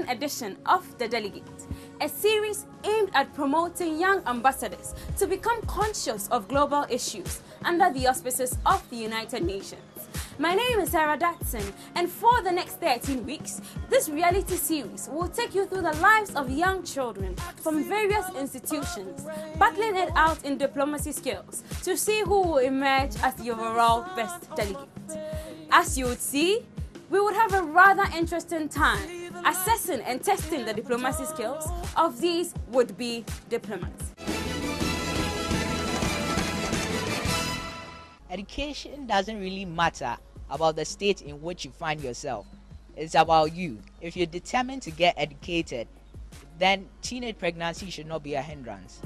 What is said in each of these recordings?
second edition of The Delegate, a series aimed at promoting young ambassadors to become conscious of global issues under the auspices of the United Nations. My name is Sarah Datson, and for the next 13 weeks, this reality series will take you through the lives of young children from various institutions, battling it out in diplomacy skills to see who will emerge as the overall best delegate. As you would see, we would have a rather interesting time assessing and testing the diplomacy skills of these would-be diplomats. Education doesn't really matter about the state in which you find yourself. It's about you. If you're determined to get educated, then teenage pregnancy should not be a hindrance.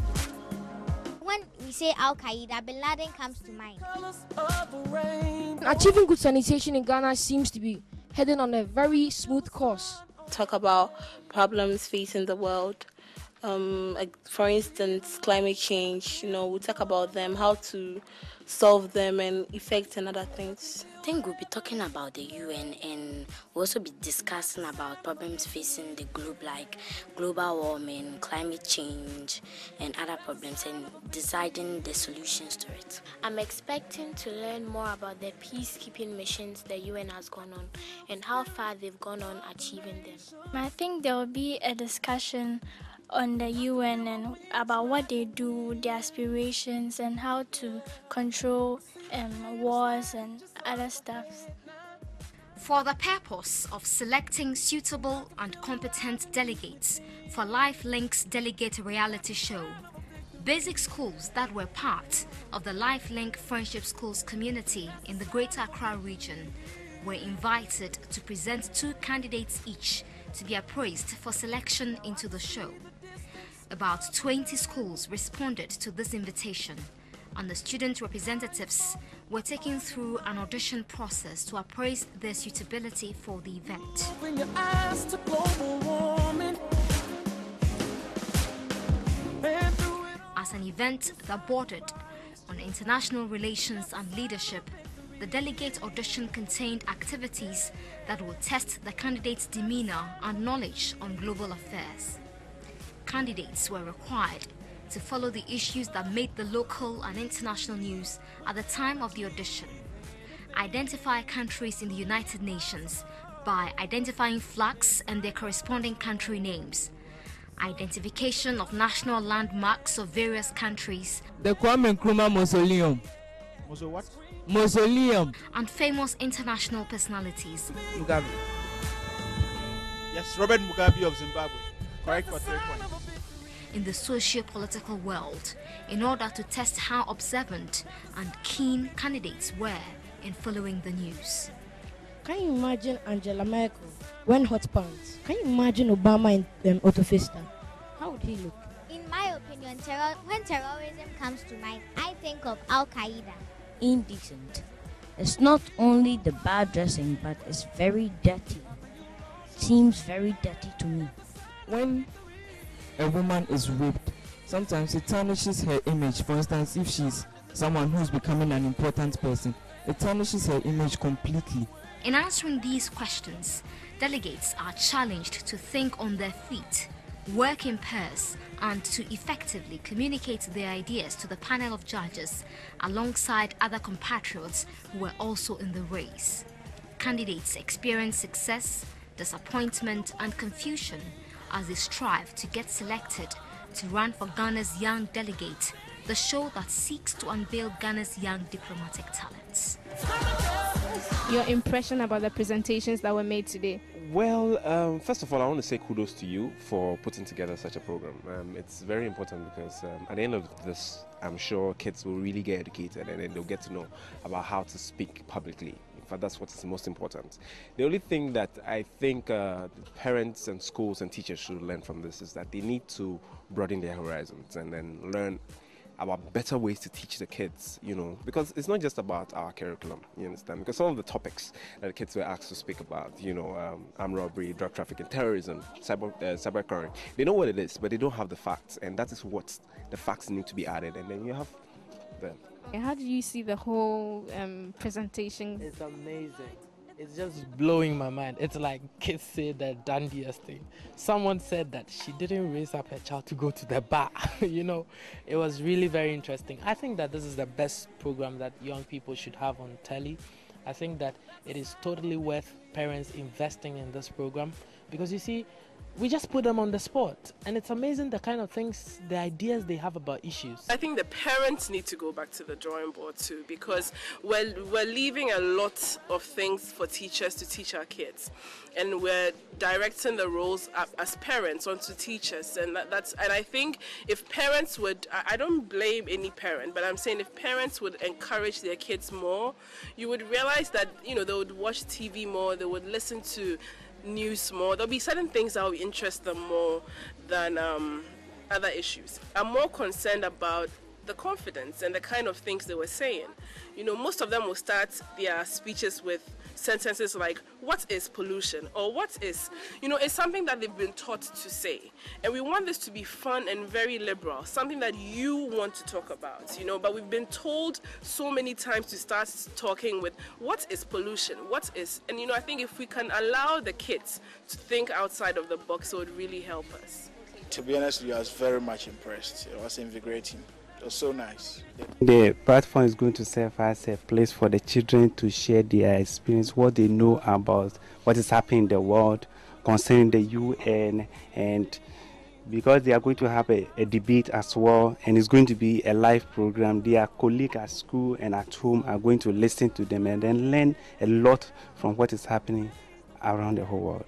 When we say Al-Qaeda, Bin Laden comes to mind. Achieving good sanitation in Ghana seems to be heading on a very smooth course. Talk about problems facing the world. Like for instance, climate change, we talk about them, how to solve them and effects and other things. I think we'll be talking about the UN, and we'll also be discussing about problems facing the globe like global warming, climate change and other problems, and deciding the solutions to it. I'm expecting to learn more about the peacekeeping missions the UN has gone on and how far they've gone on achieving them. I think there will be a discussion on the UN and about what they do, their aspirations, and how to control wars and other stuff. For the purpose of selecting suitable and competent delegates for LifeLink's Delegate reality show, basic schools that were part of the LifeLink Friendship Schools community in the Greater Accra region were invited to present 2 candidates each to be appraised for selection into the show. About 20 schools responded to this invitation, and the student representatives were taken through an audition process to appraise their suitability for the event. As an event that bordered on international relations and leadership, the delegate audition contained activities that will test the candidate's demeanor and knowledge on global affairs. Candidates were required to follow the issues that made the local and international news at the time of the audition, identify countries in the United Nations by identifying flags and their corresponding country names, identification of national landmarks of various countries, the Kwame Nkrumah Mausoleum. What? Mausoleum. And famous international personalities. Mugabe. Yes, Robert Mugabe of Zimbabwe. Correct for 3 points. In the socio-political world, in order to test how observant and keen candidates were in following the news. Can you imagine Angela Merkel wearing hot pants? Can you imagine Obama in Autofista? How would he look? In my opinion, when terrorism comes to mind, I think of Al-Qaeda. Indecent. It's not only the bad dressing, but it's very dirty. Seems very dirty to me. When a woman is raped, sometimes it tarnishes her image. For instance, if she's someone who's becoming an important person, it tarnishes her image completely. In answering these questions, delegates are challenged to think on their feet, work in pairs, and to effectively communicate their ideas to the panel of judges alongside other compatriots who were also in the race. Candidates experience success, disappointment, and confusion as they strive to get selected to run for Ghana's Young Delegate, the show that seeks to unveil Ghana's young diplomatic talents. Your impression about the presentations that were made today? Well, first of all, I want to say kudos to you for putting together such a program. It's very important because at the end of this, I'm sure kids will really get educated and then they'll get to know about how to speak publicly. In fact, that's what is most important. The only thing that I think parents and schools and teachers should learn from this is that they need to broaden their horizons and then learn about better ways to teach the kids, because it's not just about our curriculum, you understand? Because some of the topics that the kids were asked to speak about, armed robbery, drug trafficking, terrorism, cybercrime, they know what it is, but they don't have the facts, and that is what the facts need to be added, and then you have them. How do you see the whole presentation? It's amazing. it's just blowing my mind. It's like kids say the dandiest thing. Someone said that she didn't raise up her child to go to the bar. You know, it was really very interesting. I think that this is the best program that young people should have on telly. I think that it is totally worth parents investing in this program, because you see, we just put them on the spot, and it's amazing the kind of things, the ideas they have about issues. I think the parents need to go back to the drawing board too, because we're leaving a lot of things for teachers to teach our kids, and we're directing the roles as parents onto teachers, and I think if parents would, I don't blame any parent, but I'm saying if parents would encourage their kids more, you would realize that, you know, they would watch TV more, they would listen to news more. There'll be certain things that will interest them more than other issues. I'm more concerned about the confidence and the kind of things they were saying. You know, most of them will start their speeches with sentences like, what is pollution? Or what is, you know, it's something that they've been taught to say. And we want this to be fun and very liberal, something that you want to talk about, you know, but we've been told so many times to start talking with, what is pollution? What is, and you know, I think if we can allow the kids to think outside of the box, it would really help us. To be honest with you, I was very much impressed. It was invigorating. It was so nice. The platform is going to serve as a place for the children to share their experience, what they know about what is happening in the world concerning the UN, and because they are going to have a debate as well, and it's going to be a live program, their colleagues at school and at home are going to listen to them and then learn a lot from what is happening around the whole world.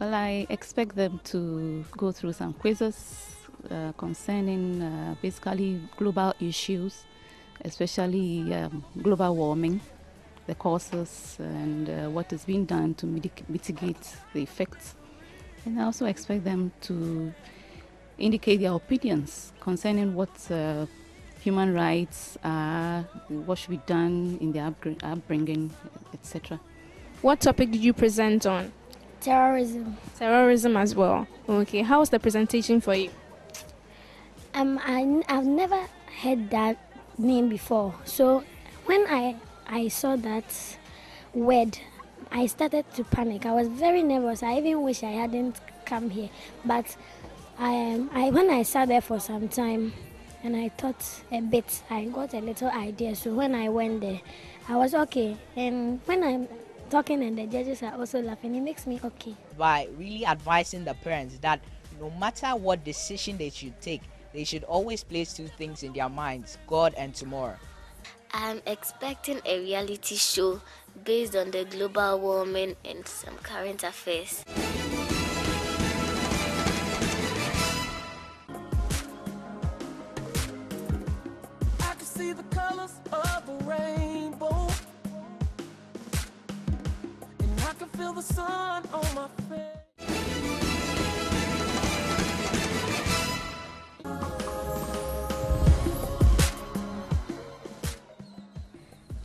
Well, I expect them to go through some quizzes concerning basically global issues, especially global warming, the causes, and what is being done to mitigate the effects. And I also expect them to indicate their opinions concerning what human rights are, what should be done in their upbringing, etc. What topic did you present on? Terrorism. Terrorism as well. Okay, how was the presentation for you? I've never heard that name before. So when I saw that word, I started to panic. I was very nervous. I even wish I hadn't come here. But when I sat there for some time and I thought a bit, I got a little idea. So when I went there, I was okay. And when I'm talking and the judges are also laughing, it makes me okay. By really advising the parents that no matter what decision they should take, they should always place two things in their minds, God and tomorrow. I'm expecting a reality show based on the global warming and some current affairs. I can see the colors of a rainbow, and I can feel the sun on my face.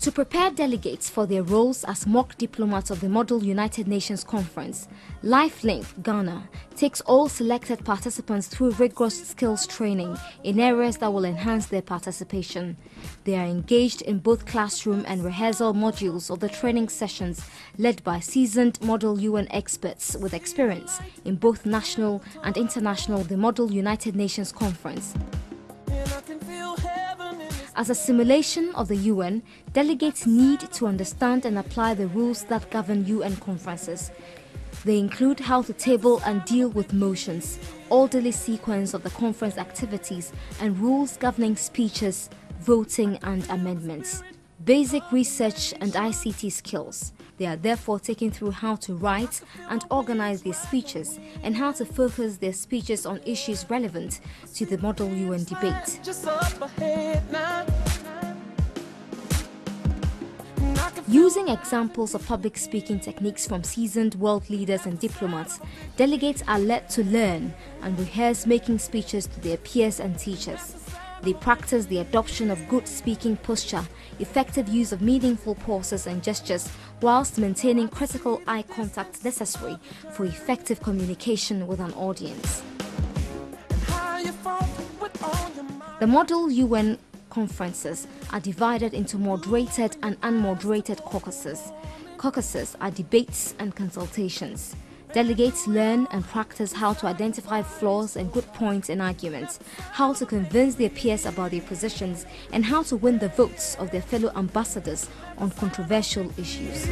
To prepare delegates for their roles as mock diplomats of the Model United Nations Conference, LifeLink Ghana takes all selected participants through rigorous skills training in areas that will enhance their participation. They are engaged in both classroom and rehearsal modules of the training sessions led by seasoned Model UN experts with experience in both national and international the Model United Nations Conference. As a simulation of the UN, delegates need to understand and apply the rules that govern UN conferences. They include how to table and deal with motions, orderly sequence of the conference activities, and rules governing speeches, voting and amendments. Basic research and ICT skills. They are therefore taken through how to write and organize their speeches and how to focus their speeches on issues relevant to the Model UN debate. Using examples of public speaking techniques from seasoned world leaders and diplomats, delegates are led to learn and rehearse making speeches to their peers and teachers. They practice the adoption of good speaking posture, effective use of meaningful pauses and gestures, whilst maintaining critical eye contact necessary for effective communication with an audience. The Model UN conferences are divided into moderated and unmoderated caucuses. caucuses are debates and consultations. Delegates learn and practice how to identify flaws and good points in arguments, how to convince their peers about their positions, and how to win the votes of their fellow ambassadors on controversial issues.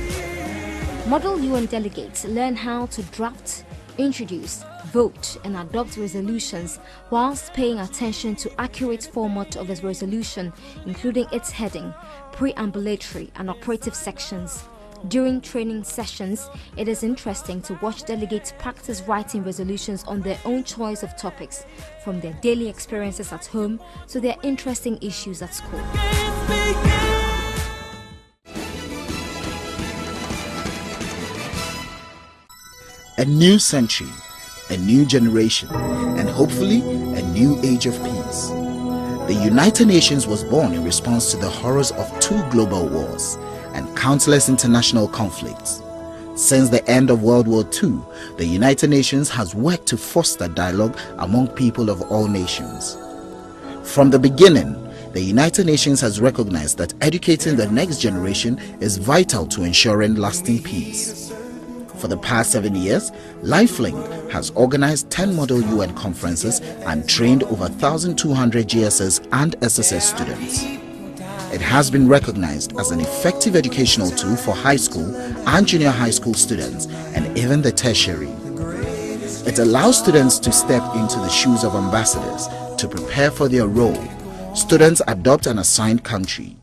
Model UN delegates learn how to draft, introduce, vote, and adopt resolutions whilst paying attention to accurate format of its resolution, including its heading, preambulatory, and operative sections. During training sessions, it is interesting to watch delegates practice writing resolutions on their own choice of topics, from their daily experiences at home to their interesting issues at school. A new century, a new generation, and hopefully a new age of peace. The United Nations was born in response to the horrors of 2 global wars and countless international conflicts. Since the end of World War II, the United Nations has worked to foster dialogue among people of all nations. From the beginning, the United Nations has recognized that educating the next generation is vital to ensuring lasting peace. For the past 7 years, LifeLink has organized 10 Model UN conferences and trained over 1,200 GSS and SSS students. It has been recognized as an effective educational tool for high school and junior high school students and even the tertiary. It allows students to step into the shoes of ambassadors to prepare for their role. Students adopt an assigned country.